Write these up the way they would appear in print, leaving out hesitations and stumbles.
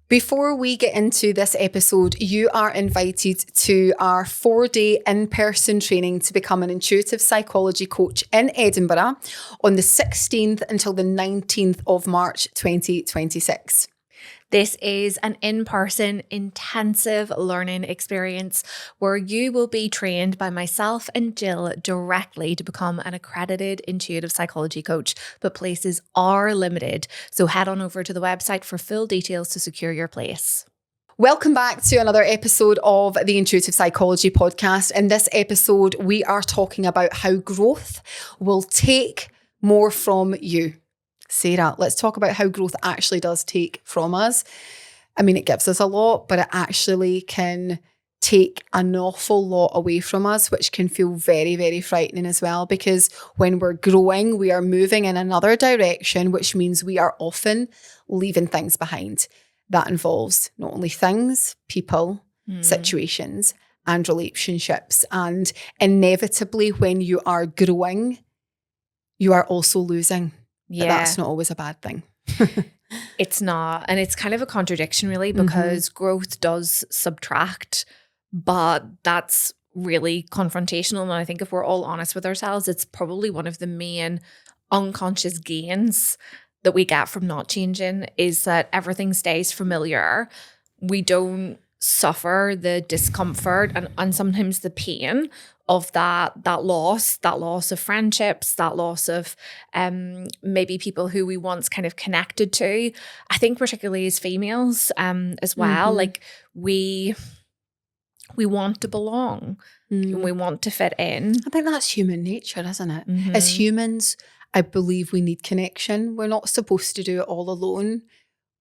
Before we get into this episode, you are invited to our 4-day in-person training to become an intuitive psychology coach in Edinburgh on the 16th until the 19th of March 2026. This is an in-person intensive learning experience where you will be trained by myself and Jill directly to become an accredited intuitive psychology coach, but places are limited. So head on over to the website for full details to secure your place. Welcome back to another episode of the Intuitive Psychology Podcast. In this episode, we are talking about how growth will take more from you. Sarah, let's talk about how growth actually does take from us. I mean, it gives us a lot, but it actually can take an awful lot away from us, which can feel very, very frightening as well, because when we're growing, we are moving in another direction, which means we are often leaving things behind. That involves not only things, people, situations, and relationships. And inevitably, when you are growing, you are also losing. Yeah. But that's not always a bad thing. It's not. And it's kind of a contradiction, really, because growth does subtract, but that's really confrontational. And I think if we're all honest with ourselves, it's probably one of the main unconscious gains that we get from not changing is that everything stays familiar. We don't suffer the discomfort and sometimes the pain of that loss of friendships, that loss of maybe people who we once kind of connected to. I think particularly as females as well, like we want to belong and we want to fit in. I think that's human nature, isn't it? As humans, I believe we need connection. We're not supposed to do it all alone.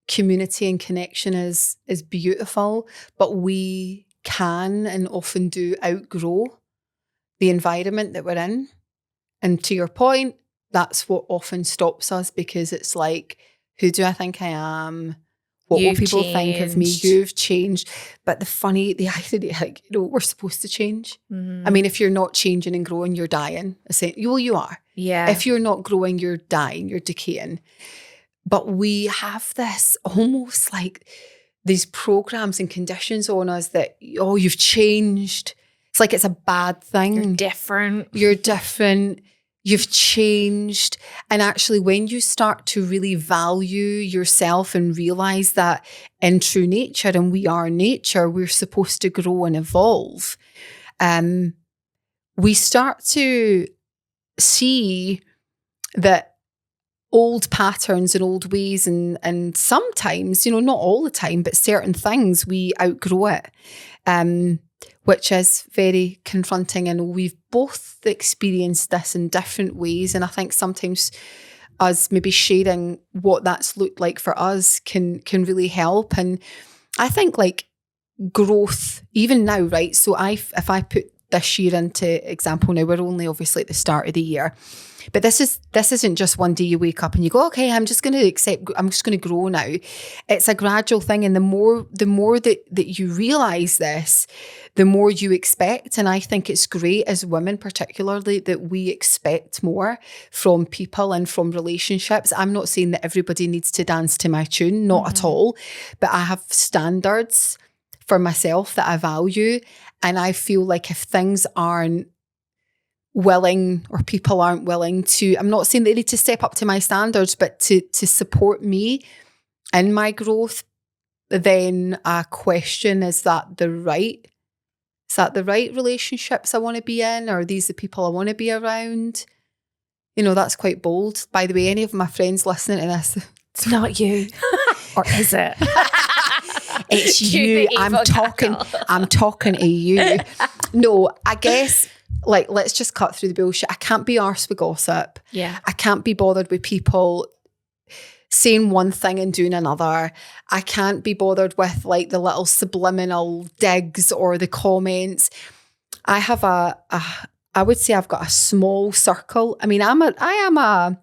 Community and connection is beautiful, but we can and often do outgrow the environment that we're in. And to your point, that's what often stops us, because it's like, who do I think I am? What will people think of me? You've changed. But the irony, like, we're supposed to change. I mean, if you're not changing and growing, you're dying. Well, you are. Yeah. If you're not growing, you're dying, you're decaying. But we have this almost like these programs and conditions on us that, oh, you've changed. It's like it's a bad thing. You're different. You've changed. And actually, when you start to really value yourself and realize that in true nature, and we are nature, we're supposed to grow and evolve, we start to see that old patterns and old ways and sometimes, not all the time, but certain things, we outgrow it. Which is very confronting. And we've both experienced this in different ways. And I think sometimes us maybe sharing what that's looked like for us can really help. And I think like growth, even now, right? So if I put this year into example now, we're only obviously at the start of the year. But this isn't just one day you wake up and you go, okay, I'm just going to grow now. It's a gradual thing. And the more that you realize this, the more you expect. And I think it's great as women, particularly, that we expect more from people and from relationships. I'm not saying that everybody needs to dance to my tune, not at all. But I have standards for myself that I value. And I feel like if things aren't willing or people aren't willing to, I'm not saying they need to step up to my standards, but to support me in my growth, then I question, is that the right relationships I want to be in? Or are these the people I want to be around? That's quite bold. By the way, any of my friends listening to this, it's not you. Or is it? It's you. I'm talking to you. No, I guess, like, let's just cut through the bullshit. I can't be arsed with gossip. Yeah. I can't be bothered with people saying one thing and doing another. I can't be bothered with like the little subliminal digs or the comments. I have I would say I've got a small circle. I mean, I am an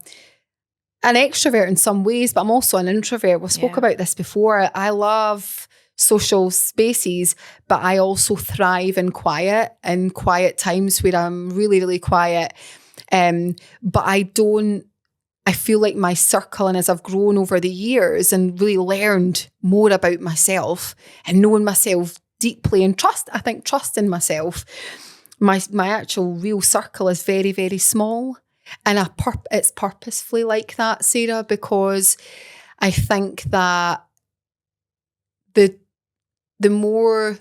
extrovert in some ways, but I'm also an introvert. We spoke about this before. I love social spaces, but I also thrive in quiet times where I'm really, really quiet. But I don't I feel like my circle, and as I've grown over the years and really learned more about myself and knowing myself deeply and trusting myself, my actual real circle is very, very small. And it's purposefully like that, Sarah, because I think that the more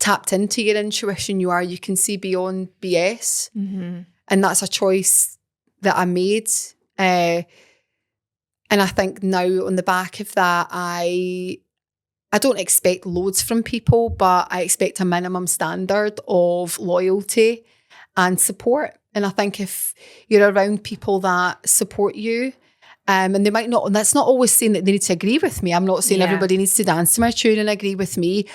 tapped into your intuition you are, you can see beyond BS. Mm-hmm. And that's a choice that I made. And I think now on the back of that, I don't expect loads from people, but I expect a minimum standard of loyalty and support. And I think if you're around people that support you, and they might not, and that's not always saying that they need to agree with me. I'm not saying everybody needs to dance to my tune and agree with me.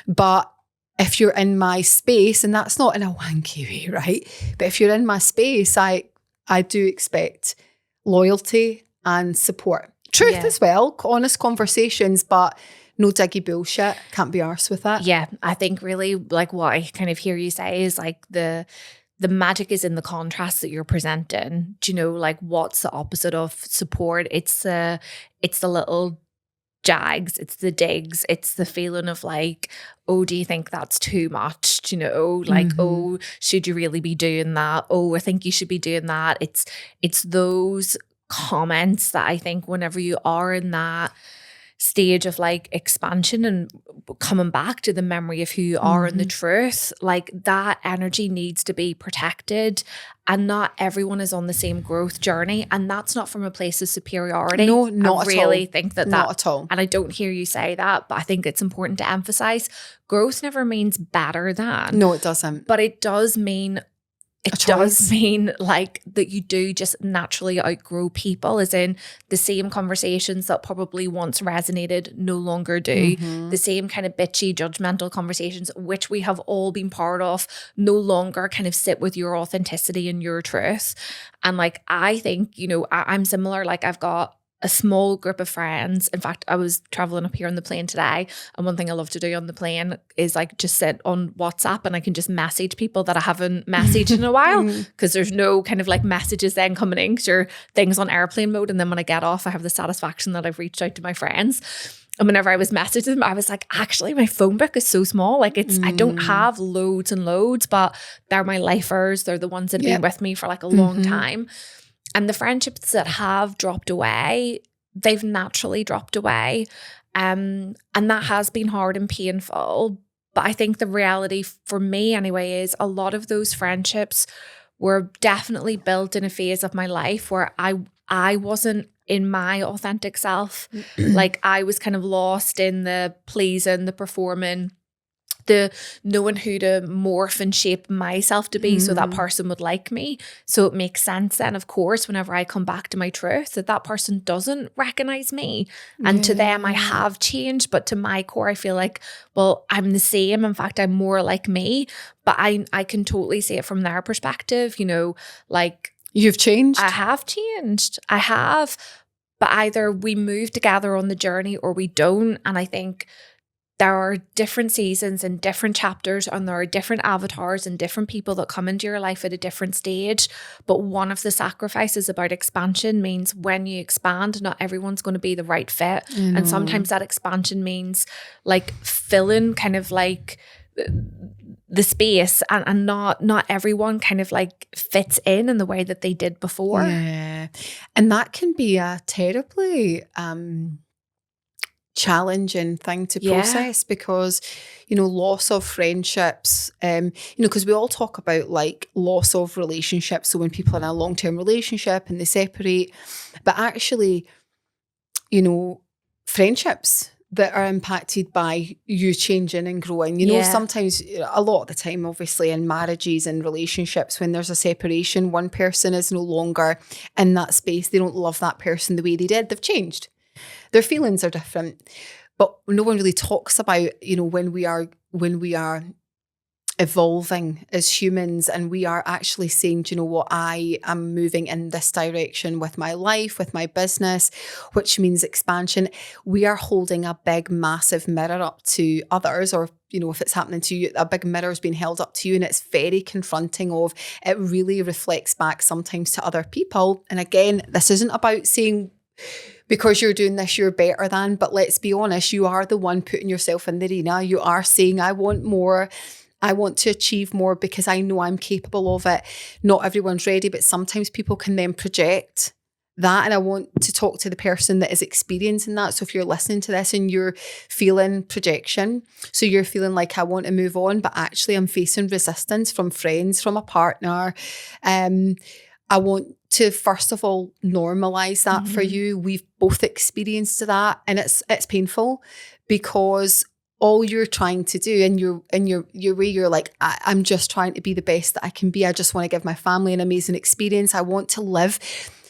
But if you're in my space, and that's not in a wanky way, right? But if you're in my space, I do expect loyalty and support. Truth as well, honest conversations, but no diggy bullshit. Can't be arsed with that. Yeah, I think really like what I kind of hear you say is like the magic is in the contrast that you're presenting. Do you know, like what's the opposite of support? It's the little jags, it's the digs, it's the feeling of like, oh, do you think that's too much? Do you know, like, oh, should you really be doing that? Oh, I think you should be doing that. It's those comments that I think whenever you are in that stage of like expansion and coming back to the memory of who you are and the truth, like that energy needs to be protected, and not everyone is on the same growth journey, and that's not from a place of superiority. No, not I at really all. think that Not at all. And I don't hear you say that, but I think it's important to emphasize growth never means better than. No, it doesn't. But it does mean like that you do just naturally outgrow people, as in the same conversations that probably once resonated no longer do. The same kind of bitchy, judgmental conversations, which we have all been part of, no longer kind of sit with your authenticity and your truth. And like, I think, you know, I'm similar. Like I've got a small group of friends. In fact, I was traveling up here on the plane today, and one thing I love to do on the plane is like just sit on WhatsApp and I can just message people that I haven't messaged in a while, because there's no kind of like messages then coming in, because your thing's on airplane mode, and then when I get off, I have the satisfaction that I've reached out to my friends. And whenever I was messaging them, I was like, actually, my phone book is so small. Like I don't have loads and loads, but they're my lifers. They're the ones that have been with me for like a long time. And the friendships that have dropped away, they've naturally dropped away. And that has been hard and painful. But I think the reality for me anyway is a lot of those friendships were definitely built in a phase of my life where I wasn't in my authentic self. Like I was kind of lost in the pleasing, the performing, the knowing who to morph and shape myself to be so that person would like me. So it makes sense then, of course, whenever I come back to my truth, that person doesn't recognize me. And to them, I have changed. But to my core, I feel like, well, I'm the same. In fact, I'm more like me. But I can totally see it from their perspective, you know, like. You've changed? I have changed. I have. But either we move together on the journey or we don't. And I think there are different seasons and different chapters, and there are different avatars and different people that come into your life at a different stage. But one of the sacrifices about expansion means when you expand, not everyone's going to be the right fit. And sometimes that expansion means like filling kind of like the space, and not everyone kind of like fits in the way that they did before. Yeah. And that can be a terribly challenging thing to process, because, you know, loss of friendships, you know, because we all talk about like loss of relationships. So when people are in a long-term relationship and they separate, but actually, you know, friendships that are impacted by you changing and growing, you know, sometimes, a lot of the time, obviously in marriages and relationships, when there's a separation, one person is no longer in that space. They don't love that person the way they did. They've changed. Their feelings are different, but no one really talks about, you know, when we are evolving as humans, and we are actually saying, do you know what, I am moving in this direction with my life, with my business, which means expansion. We are holding a big, massive mirror up to others, or, you know, if it's happening to you, a big mirror is being held up to you, and it's very confronting of, it really reflects back sometimes to other people. And again, this isn't about saying, because you're doing this, you're better than, but let's be honest, you are the one putting yourself in the arena. You are saying, I want more. I want to achieve more because I know I'm capable of it. Not everyone's ready, but sometimes people can then project that. And I want to talk to the person that is experiencing that. So if you're listening to this and you're feeling projection, so you're feeling like, I want to move on, but actually I'm facing resistance from friends, from a partner. I want to, first of all, normalize that for you. We've both experienced that, and it's painful, because all you're trying to do in your way, you're like, I'm just trying to be the best that I can be. I just want to give my family an amazing experience. I want to live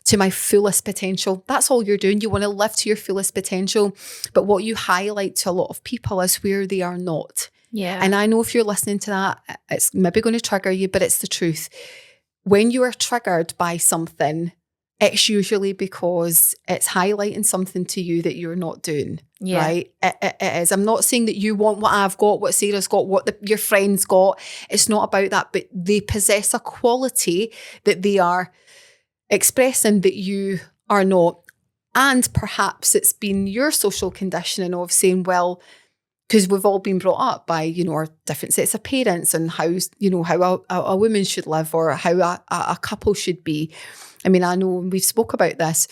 to my fullest potential. That's all you're doing. You want to live to your fullest potential. But what you highlight to a lot of people is where they are not. Yeah. And I know if you're listening to that, it's maybe going to trigger you, but it's the truth. When you are triggered by something, it's usually because it's highlighting something to you that you're not doing, right? It is. I'm not saying that you want what I've got, what Sarah's got, what your friends got. It's not about that, but they possess a quality that they are expressing that you are not. And perhaps it's been your social conditioning of saying, well, because we've all been brought up by, you know, our different sets of parents and how, you know, how a woman should live, or how a couple should be. I mean, I know we've spoke about this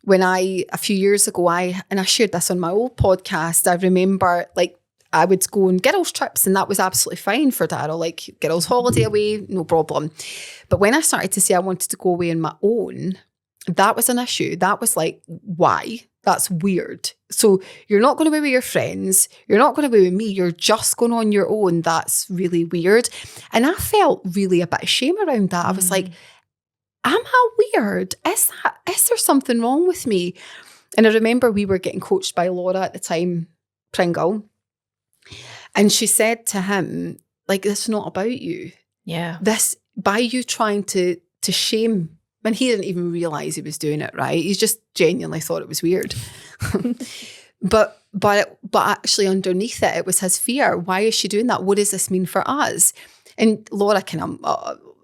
when a few years ago, and I shared this on my old podcast. I remember, like, I would go on girls' trips, and that was absolutely fine for Daryl, like girls' holiday away, no problem. But when I started to say I wanted to go away on my own, that was an issue. That was like, why? That's weird. So you're not going away with your friends. You're not going away with me. You're just going on your own. That's really weird. And I felt really a bit of shame around that. I was like, am I weird? Is there something wrong with me? And I remember we were getting coached by Laura at the time, Pringle. And she said to him, like, this is not about you. Yeah. This, by you trying to shame, and he didn't even realize he was doing it, right? He just genuinely thought it was weird. But actually underneath it, it was his fear. Why is she doing that? What does this mean for us? And Laura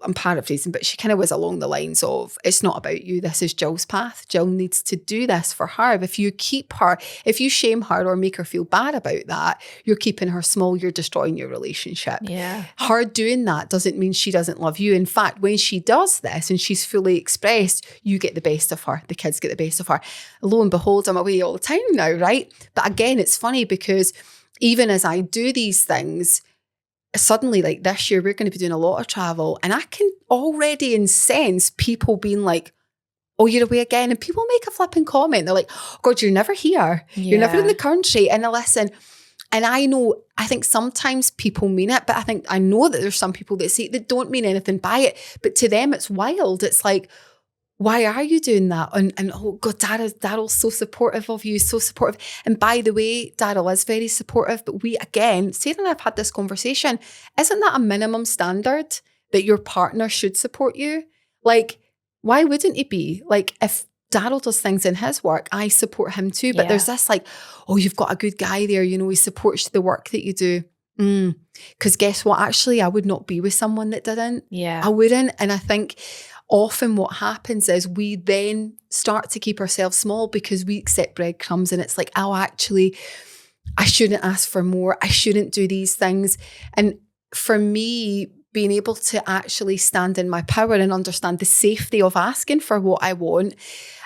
I'm paraphrasing, but she kind of was along the lines of, it's not about you. This is Jill's path. Jill needs to do this for her. If you shame her or make her feel bad about that, you're keeping her small, you're destroying your relationship. Yeah. Her doing that doesn't mean she doesn't love you. In fact, when she does this and she's fully expressed, you get the best of her. The kids get the best of her. Lo and behold, I'm away all the time now, right? But again, it's funny because even as I do these things, suddenly, like this year, we're going to be doing a lot of travel, and I can already sense people being like, oh, you're away again. And people make a flipping comment. They're like, oh, God, you're never here. Yeah. You're never in the country. And I listen. And I think sometimes people mean it, but I know that there's some people that say they don't mean anything by it. But to them, it's wild. It's like, why are you doing that? And oh God, Daryl's so supportive of you, so supportive. And by the way, Daryl is very supportive, but Sarah and I've had this conversation. Isn't that a minimum standard that your partner should support you? Like, why wouldn't it be? Like, if Daryl does things in his work, I support him too. But there's this like, oh, you've got a good guy there, you know, he supports the work that you do. Because guess what? Actually, I would not be with someone that didn't. Yeah. I wouldn't. And I think often what happens is we then start to keep ourselves small because we accept breadcrumbs, and it's like, oh, actually, I shouldn't ask for more. I shouldn't do these things. And for me, being able to actually stand in my power and understand the safety of asking for what I want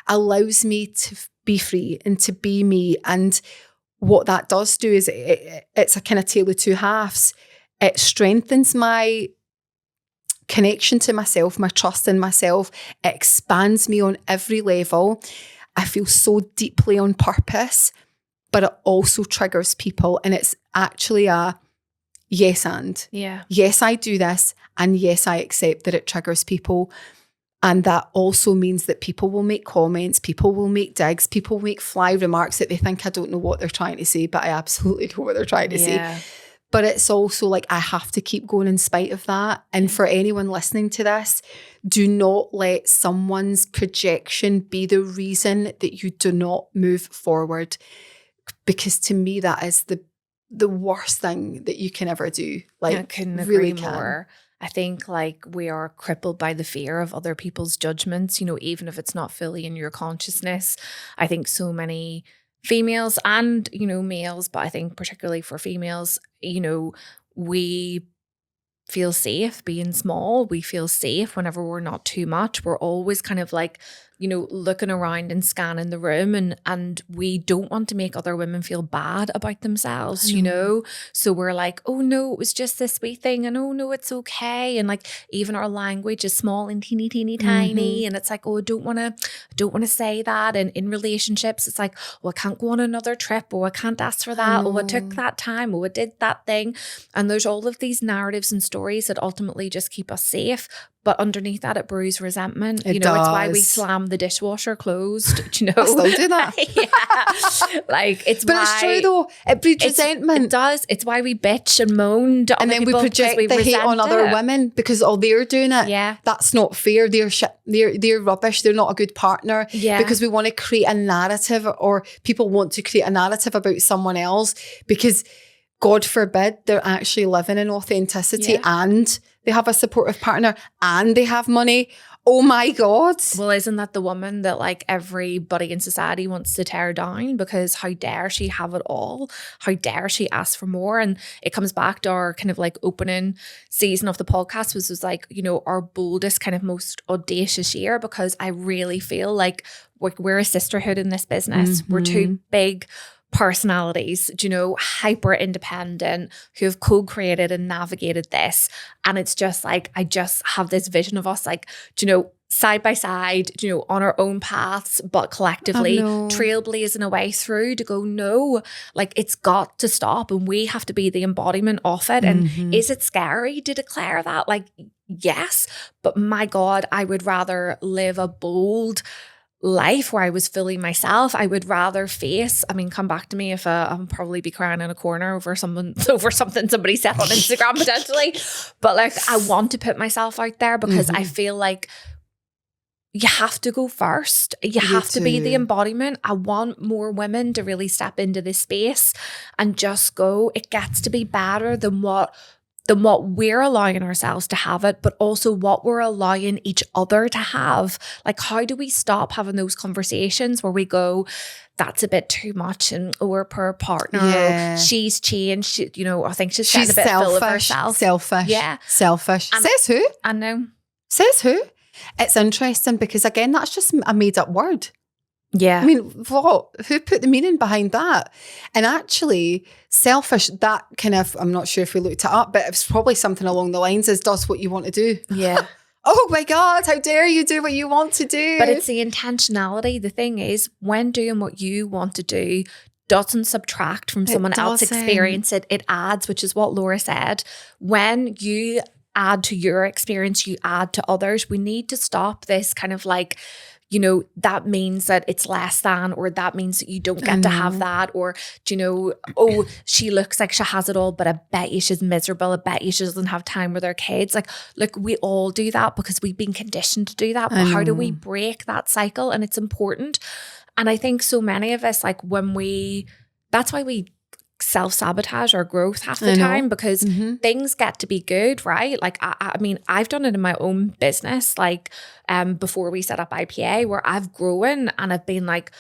allows me to be free and to be me. And what that does do is it's a kind of tale of two halves. It strengthens my connection to myself, my trust in myself. It expands me on every level. I feel so deeply on purpose, but it also triggers people. And it's actually a yes and. Yeah. Yes, I do this. And yes, I accept that it triggers people. And that also means that people will make comments, people will make digs, people will make fly remarks that they think I don't know what they're trying to say, but I absolutely know what they're trying to say. But it's also like, I have to keep going in spite of that. And for anyone listening to this, do not let someone's projection be the reason that you do not move forward. Because to me, that is the worst thing that you can ever do. Like, I couldn't really agree more. I think like we are crippled by the fear of other people's judgments, you know, even if it's not fully in your consciousness. I think so many females and, you know, males, but I think particularly for females, you know, we feel safe being small. We feel safe whenever we're not too much. We're always kind of like, you know, looking around and scanning the room, and we don't want to make other women feel bad about themselves, you know? So we're like, oh no, it was just this wee thing, and oh no, it's okay. And like, even our language is small and teeny tiny. And it's like, oh, I don't want to say that. And in relationships, it's like, oh, I can't go on another trip, or I can't ask for that, or I took that time, or I did that thing. And there's all of these narratives and stories that ultimately just keep us safe. But underneath that, it brews resentment. It you know, does. It's why we slam the dishwasher closed. Do you know? I still do that. Yeah. Like, it's but why it's true though. It breeds resentment. It does. It's why we bitch and moan to and other then we people, project we the hate on other it. women because they're doing it. Yeah. That's not fair. They're shit. They're rubbish. They're not a good partner. Yeah. Because we want to create a narrative, or people want to create a narrative about someone else because, God forbid, they're actually living in authenticity and they have a supportive partner and they have money. Oh my God. Well, isn't that the woman that like everybody in society wants to tear down? Because how dare she have it all? How dare she ask for more? And it comes back to our kind of like opening season of the podcast, was like, you know, our boldest, kind of most audacious year, because I really feel like we're a sisterhood in this business. We're two big personalities, you know, hyper independent, who have co-created and navigated this. And it's just like, I just have this vision of us like, you know, side by side, you know, on our own paths, but collectively trailblazing a way through to go, no, like it's got to stop, and we have to be the embodiment of it. And is it scary to declare that? Like, yes, but my God, I would rather live a bold life where I was fully myself. I would rather face, I mean, come back to me if I'll probably be crying in a corner over something somebody said on Instagram potentially. But like, I want to put myself out there because I feel like you have to go first. You have to be the embodiment. I want more women to really step into this space and just go, it gets to be better than what we're allowing ourselves to have it, but also what we're allowing each other to have. Like, how do we stop having those conversations where we go, that's a bit too much, and or per partner, she's changed, you know, I think she's getting a bit full of herself. Selfish. And says who? I know. Says who? It's interesting because, again, that's just a made up word. Yeah. I mean, what? Who put the meaning behind that? And actually, selfish, that kind of, I'm not sure if we looked it up, but it's probably something along the lines as does what you want to do. Yeah. Oh my God, how dare you do what you want to do? But it's the intentionality. The thing is, when doing what you want to do doesn't subtract from someone else's experience, it adds, which is what Laura said. When you add to your experience, you add to others. We need to stop this kind of like, you know, that means that it's less than, or that means that you don't get to have that, or, you know, oh, she looks like she has it all, but I bet you she's miserable. I bet you she doesn't have time with her kids. Like, look, we all do that because we've been conditioned to do that. But how do we break that cycle? And it's important. And I think so many of us, like that's why we self-sabotage our growth half the time, because things get to be good, right? Like, I mean, I've done it in my own business, like before we set up IPA, where I've grown and I've been like,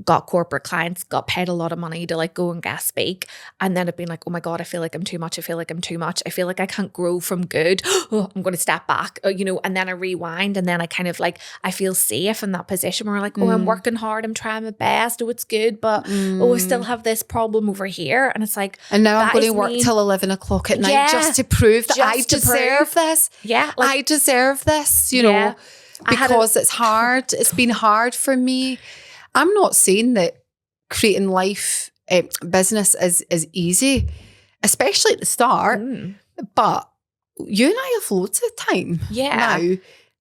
got corporate clients, got paid a lot of money to like go and guest speak. And then I've been like, oh my God, I feel like I'm too much. I feel like I'm too much. I feel like I can't grow from good. Oh, I'm going to step back, you know, and then I rewind. And then I kind of like, I feel safe in that position where like, oh, I'm working hard. I'm trying my best. Oh, it's good. But I still have this problem over here. And it's like, and now I'm going to work till 11 o'clock at night just to prove that I deserve this. Yeah. Like, I deserve this, you know, because it's hard. It's been hard for me. I'm not saying that creating life, business is easy, especially at the start, but you and I have loads of time now.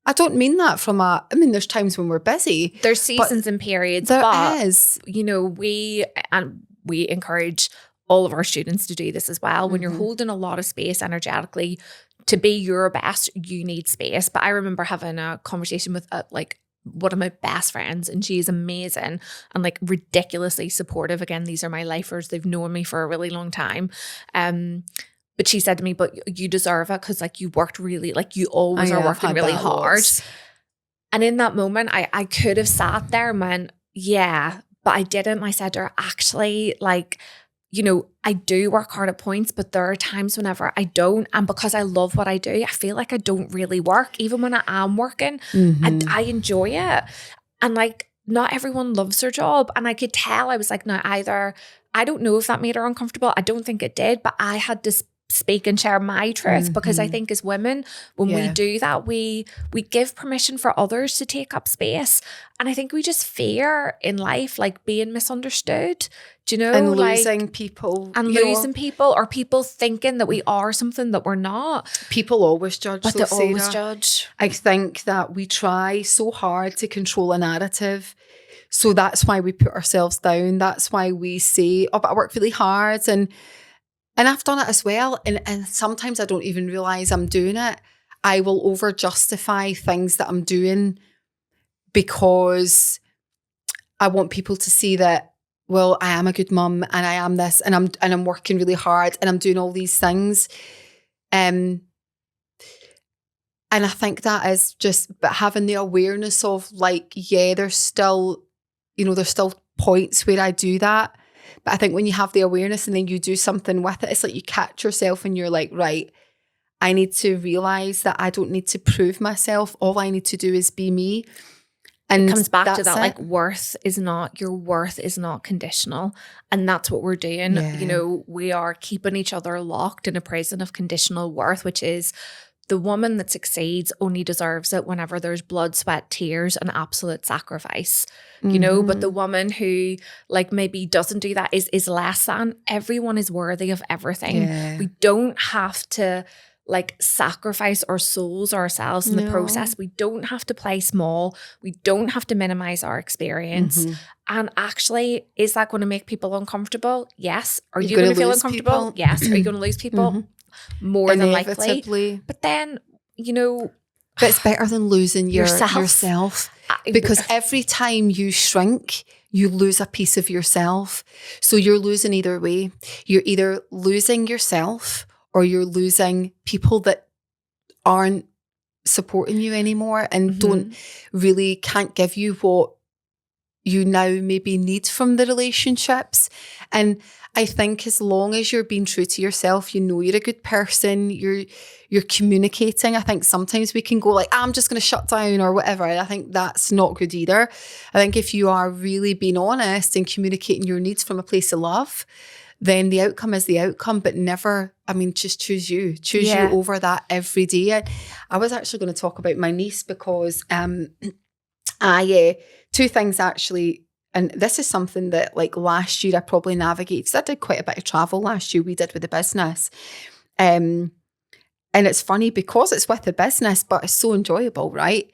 I don't mean that I mean, there's times when we're busy. There's seasons and periods. There is. You know, we encourage all of our students to do this as well. When you're holding a lot of space energetically, to be your best, you need space. But I remember having a conversation with like one of my best friends, and she's amazing and like ridiculously supportive. Again, these are my lifers. They've known me for a really long time. But she said to me, but you deserve it because like you worked really, like you always are working really hard. And in that moment, I could have sat there and went, yeah, but I didn't. And I said to her, actually, like, you know, I do work hard at points, but there are times whenever I don't. And because I love what I do, I feel like I don't really work. Even when I am working, I enjoy it. And like, not everyone loves their job. And I could tell, I was like, no, either, I don't know if that made her uncomfortable. I don't think it did, but I had to speak and share my truth because I think as women, when we do that, we give permission for others to take up space. And I think we just fear in life, like being misunderstood, do you know? And losing people. And losing people, or people thinking that we are something that we're not. People always judge. But they always judge. I think that we try so hard to control a narrative. So that's why we put ourselves down. That's why we say, oh, but I work really hard. And I've done it as well. And sometimes I don't even realize I'm doing it. I will over justify things that I'm doing because I want people to see that, well, I am a good mum and I am this and I'm working really hard and I'm doing all these things. And I think that is just, but having the awareness of like, yeah, there's still points where I do that. But I think when you have the awareness and then you do something with it, it's like you catch yourself and you're like, right, I need to realize that I don't need to prove myself. All I need to do is be me. And it comes back to that, like your worth is not conditional. And that's what we're doing. Yeah. You know, we are keeping each other locked in a prison of conditional worth, which is the woman that succeeds only deserves it whenever there's blood, sweat, tears, and absolute sacrifice, you know, but the woman who like maybe doesn't do that is less than. Everyone is worthy of everything. Yeah. We don't have to like sacrifice our souls or ourselves in the process. We don't have to play small. We don't have to minimize our experience. And actually, is that going to make people uncomfortable? Yes. Are you going to feel uncomfortable? People? Yes. Are you going to lose people? More than likely. But then, you know, but it's better than losing yourself. Because every time you shrink, you lose a piece of yourself. So you're losing either way. You're either losing yourself or you're losing people that aren't supporting you anymore and can't give you what you now maybe need from the relationships. And I think as long as you're being true to yourself, you know you're a good person, you're communicating. I think sometimes we can go like, I'm just going to shut down or whatever. And I think that's not good either. I think if you are really being honest and communicating your needs from a place of love, then the outcome is the outcome, but never, just choose you. Choose you over that every day. I was actually going to talk about my niece because two things actually. And this is something that like last year I probably navigated. So I did quite a bit of travel last year. We did with the business. And it's funny because it's with the business, but it's so enjoyable, right?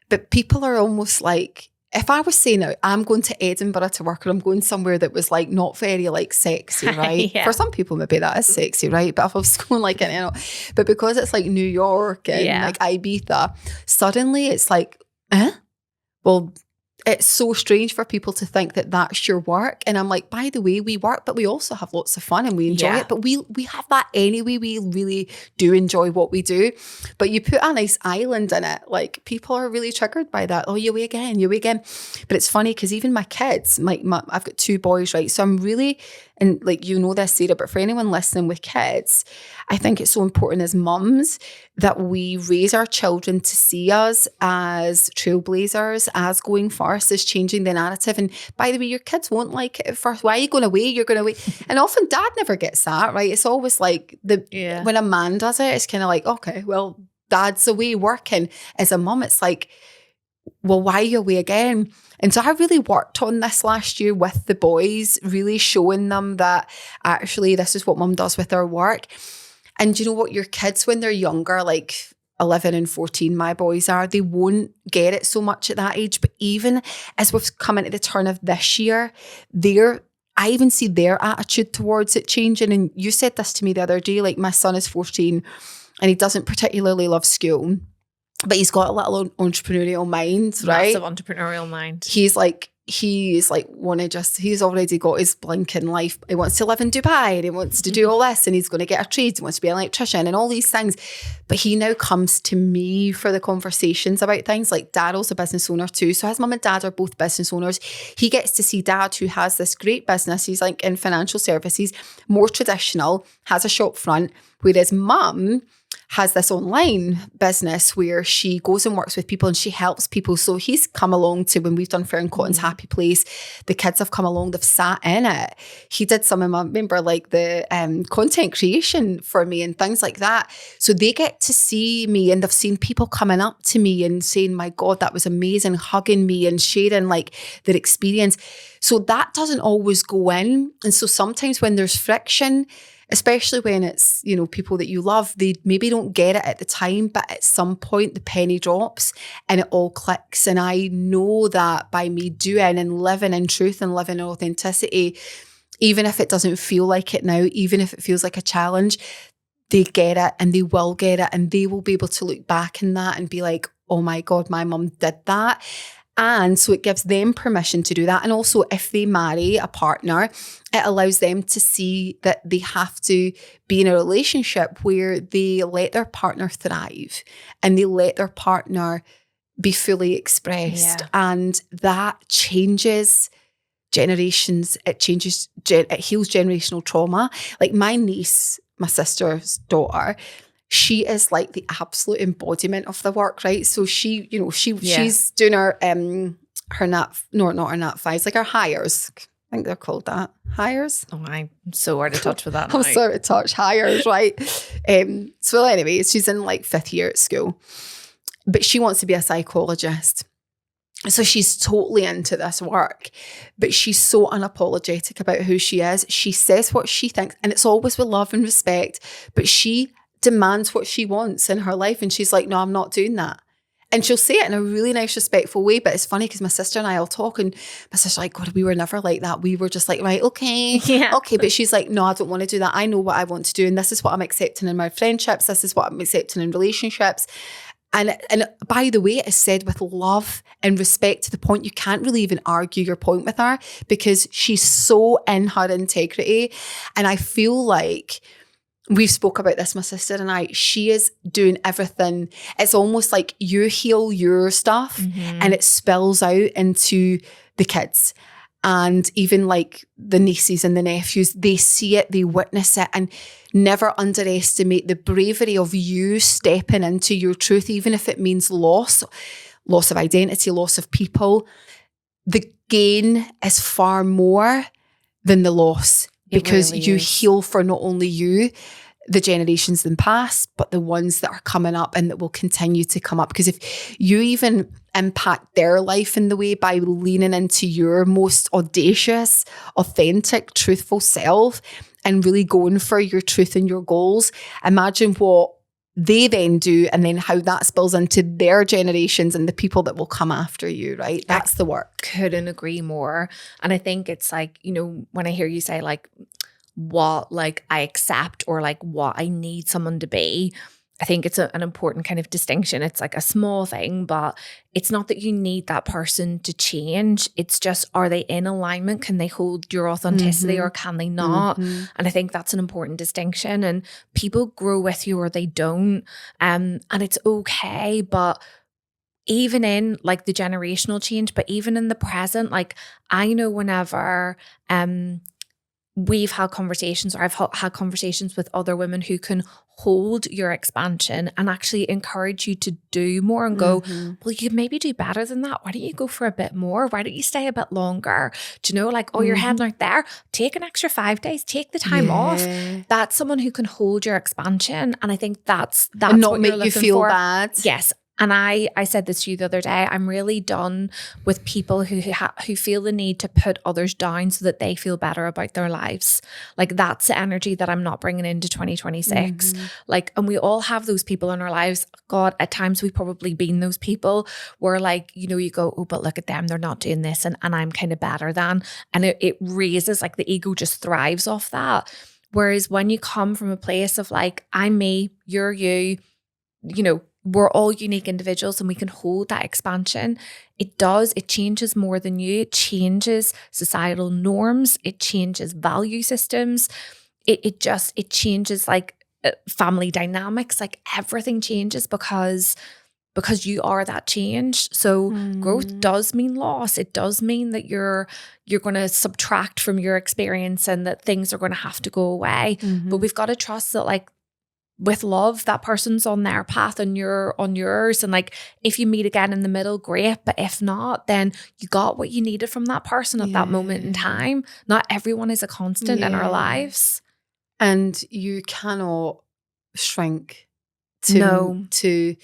But people are almost like, if I was saying I'm going to Edinburgh to work or I'm going somewhere that was like not very like sexy, right? For some people, maybe that is sexy, right? But if I was going like, but because it's like New York and like Ibiza, suddenly it's like, well, it's so strange for people to think that that's your work. And I'm like, by the way, we work, but we also have lots of fun and we enjoy it. But we have that anyway. We really do enjoy what we do. But you put a nice island in it, like people are really triggered by that. Oh, you away again. But it's funny because even my kids, I've got two boys, right? So I'm really, and like, you know this, Sarah, but for anyone listening with kids, I think it's so important as mums that we raise our children to see us as trailblazers, as going first, as changing the narrative. And by the way, your kids won't like it at first. Why are you going away? You're going away. And often dad never gets that, right? It's always like when a man does it, it's kind of like, okay, well, dad's away working. As a mum, it's like, well, why are you away again? And so I really worked on this last year with the boys, really showing them that actually this is what mum does with her work. And you know what, your kids, when they're younger, like 11 and 14, my boys are, they won't get it so much at that age. But even as we've come into the turn of this year, they're I even see their attitude towards it changing. And you said this to me the other day, like my son is 14 and he doesn't particularly love school, but he's got a little entrepreneurial mind, right? Massive entrepreneurial mind. He's already got his blinking life. He wants to live in Dubai and he wants to do all this and he's going to get a trade. He wants to be an electrician and all these things. But he now comes to me for the conversations about things. Like Daryl's a business owner too. So his mum and dad are both business owners. He gets to see dad who has this great business. He's like in financial services, more traditional, has a shop front, whereas mum has this online business where she goes and works with people and she helps people. So he's come along to when we've done Fern Cotton's Happy Place, the kids have come along, they've sat in it. He did some of my, remember like the content creation for me and things like that. So they get to see me and they've seen people coming up to me and saying, my God, that was amazing, hugging me and sharing like their experience. So that doesn't always go in. And so sometimes when there's friction, especially when it's, you know, people that you love, they maybe don't get it at the time, but at some point the penny drops and it all clicks. And I know that by me doing and living in truth and living in authenticity, even if it doesn't feel like it now, even if it feels like a challenge, they get it and they will get it and they will be able to look back in that and be like, oh my God, my mum did that. And so it gives them permission to do that. And also if they marry a partner, it allows them to see that they have to be in a relationship where they let their partner thrive and they let their partner be fully expressed. Yeah. And that changes generations. It heals generational trauma. Like my niece, my sister's daughter, she is like the absolute embodiment of the work, right? So she, you know, she's doing her not her nat fives, like her hires. I think they're called that. Hires? Oh, I'm so out of touch with that. I'm so out of touch. Hires, right? So anyway, she's in like 5th year at school, but she wants to be a psychologist. So she's totally into this work, but she's so unapologetic about who she is. She says what she thinks, and it's always with love and respect, but she demands what she wants in her life. And she's like, no, I'm not doing that. And she'll say it in a really nice, respectful way. But it's funny because my sister and I will talk and my sister's like, God, we were never like that. We were just like, right, okay. Yeah. Okay. But she's like, no, I don't want to do that. I know what I want to do. And this is what I'm accepting in my friendships. This is what I'm accepting in relationships. And by the way, it is said with love and respect to the point you can't really even argue your point with her because she's so in her integrity. And I feel like we've spoke about this, my sister and I, she is doing everything. It's almost like you heal your stuff and it spills out into the kids. And even like the nieces and the nephews, they see it, they witness it, and never underestimate the bravery of you stepping into your truth, even if it means loss of identity, loss of people. The gain is far more than the loss because really you heal for not only you, the generations in past, but the ones that are coming up and that will continue to come up. Because if you even impact their life in the way by leaning into your most audacious, authentic, truthful self and really going for your truth and your goals, imagine what they then do and then how that spills into their generations and the people that will come after you, right? That's the work. Couldn't agree more. And I think it's like, you know, when I hear you say like, what like I accept or like what I need someone to be, I think it's an important kind of distinction. It's like a small thing, but it's not that you need that person to change. It's just, are they in alignment? Can they hold your authenticity or can they not? And I think that's an important distinction. And people grow with you or they don't. And it's okay. But even in like the generational change, but even in the present, like I know whenever we've had conversations or I've had conversations with other women who can hold your expansion and actually encourage you to do more and go, well, you could maybe do better than that. Why don't you go for a bit more? Why don't you stay a bit longer? Do you know, like, oh, you're heading out there, take an extra 5 days, take the time off. That's someone who can hold your expansion. And I think that's and not what make you're you looking feel for. bad. Yes. And I said this to you the other day, I'm really done with people who feel the need to put others down so that they feel better about their lives. Like, that's the energy that I'm not bringing into 2026. Like, and we all have those people in our lives. God, at times we've probably been those people where, like, you know, you go, oh, but look at them, they're not doing this, and I'm kind of better than. And it raises, like, the ego just thrives off that. Whereas when you come from a place of like, I'm me, you're you, you know, we're all unique individuals and we can hold that expansion. It changes more than you. It changes societal norms. It changes value systems. It changes like family dynamics. Like, everything changes because you are that change. So growth does mean loss. It does mean that you're going to subtract from your experience and that things are going to have to go away. But we've got to trust that, like, with love, that person's on their path and you're on yours. And like, if you meet again in the middle, great. But if not, then you got what you needed from that person at that moment in time. Not everyone is a constant in our lives. And you cannot shrink to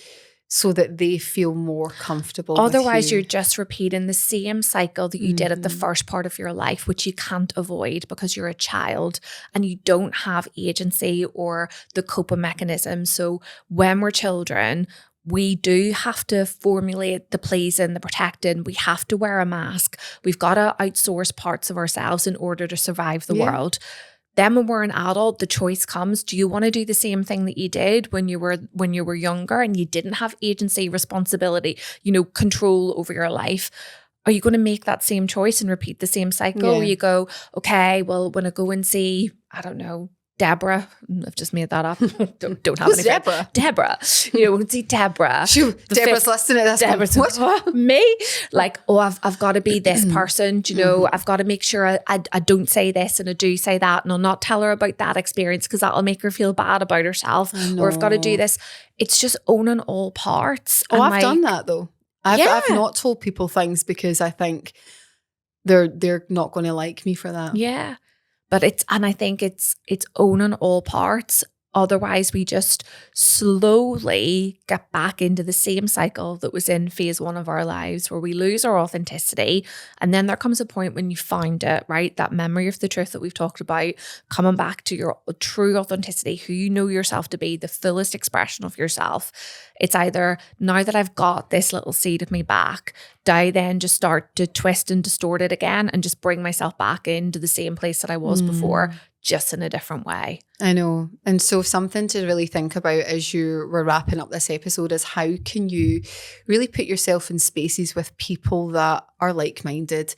so that they feel more comfortable. Otherwise, you're just repeating the same cycle that you did at the first part of your life, which you can't avoid because you're a child and you don't have agency or the coping mechanism. So when we're children, we do have to formulate the pleasing, the protecting. We have to wear a mask. We've got to outsource parts of ourselves in order to survive the world. Then when we're an adult, the choice comes, do you want to do the same thing that you did when you were younger and you didn't have agency, responsibility, you know, control over your life? Are you going to make that same choice and repeat the same cycle where you go, okay, well, when I go and see, I don't know, Deborah, I've just made that up. don't have any Deborah? Deborah. You know, see Deborah. Deborah's listening to this. Deborah's what? Me? Like, oh, I've got to be this person. Do you know, I've got to make sure I don't say this and I do say that, and I'll not tell her about that experience because that'll make her feel bad about herself. Or I've got to do this. It's just owning all parts. Oh, I've done that though. I've not told people things because I think they're not going to like me for that. Yeah. But I think it's owning all parts. Otherwise, we just slowly get back into the same cycle that was in phase 1 of our lives, where we lose our authenticity. And then there comes a point when you find it, right? That memory of the truth that we've talked about, coming back to your true authenticity, who you know yourself to be, the fullest expression of yourself. It's either, now that I've got this little seed of me back, do I then just start to twist and distort it again and just bring myself back into the same place that I was before, just in a different way? I know. And so something to really think about as we're wrapping up this episode is, how can you really put yourself in spaces with people that are like-minded?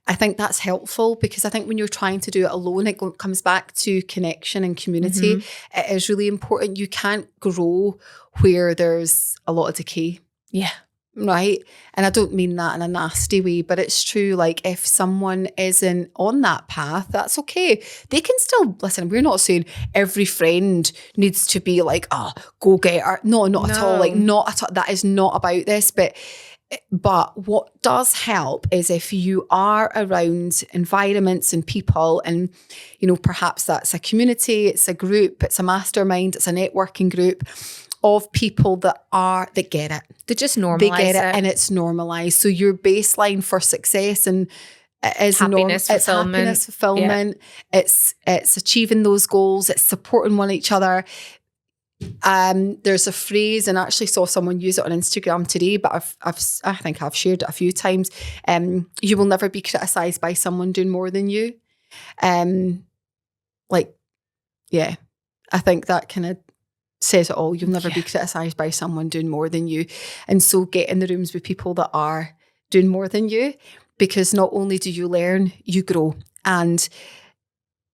I think that's helpful, because I think when you're trying to do it alone, it comes back to connection and community. It is really important. You can't grow where there's a lot of decay. Yeah. Right. And I don't mean that in a nasty way, but it's true. Like, if someone isn't on that path, that's okay. They can still listen. We're not saying every friend needs to be like, oh, go get her. No, not at all. Like, not at all. That is not about this. But what does help is if you are around environments and people, and, you know, perhaps that's a community, it's a group, it's a mastermind, it's a networking group of people that get it. They just normalize They get it, and it's normalized. So your baseline for success and is happiness, fulfillment. Happiness, fulfillment. Yeah. It's achieving those goals. It's supporting one each other. There's a phrase, and I actually saw someone use it on Instagram today, but I think I've shared it a few times. You will never be criticized by someone doing more than you. I think that kind of says it all. You'll never be criticised by someone doing more than you. And so get in the rooms with people that are doing more than you, because not only do you learn, you grow. And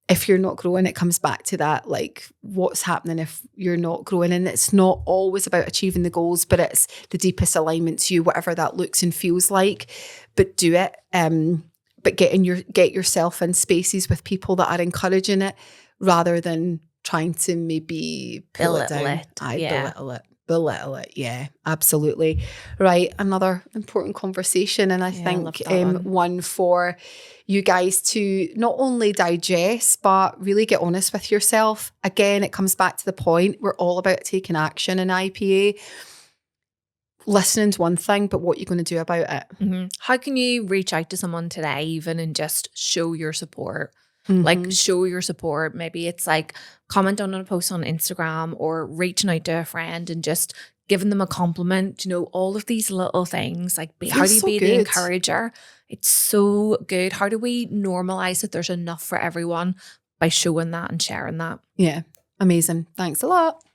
if you're not growing, it comes back to that, like, what's happening if you're not growing? And it's not always about achieving the goals, but it's the deepest alignment to you, whatever that looks and feels like. But do it. But get yourself in spaces with people that are encouraging it, rather than trying to maybe belittle it. Yeah, absolutely. Right. Another important conversation. And I think one for you guys to not only digest, but really get honest with yourself. Again, it comes back to the point, we're all about taking action in IPA. listening's one thing, but what you're going to do about it. How can you reach out to someone today even and just show your support? Mm-hmm. Like show your support. Maybe it's like commenting on a post on Instagram or reaching out to a friend and just giving them a compliment. You know, all of these little things. Like how do you so be the good. encourager? It's so good. How do we normalize that there's enough for everyone by showing that and sharing that? Yeah, amazing. Thanks a lot.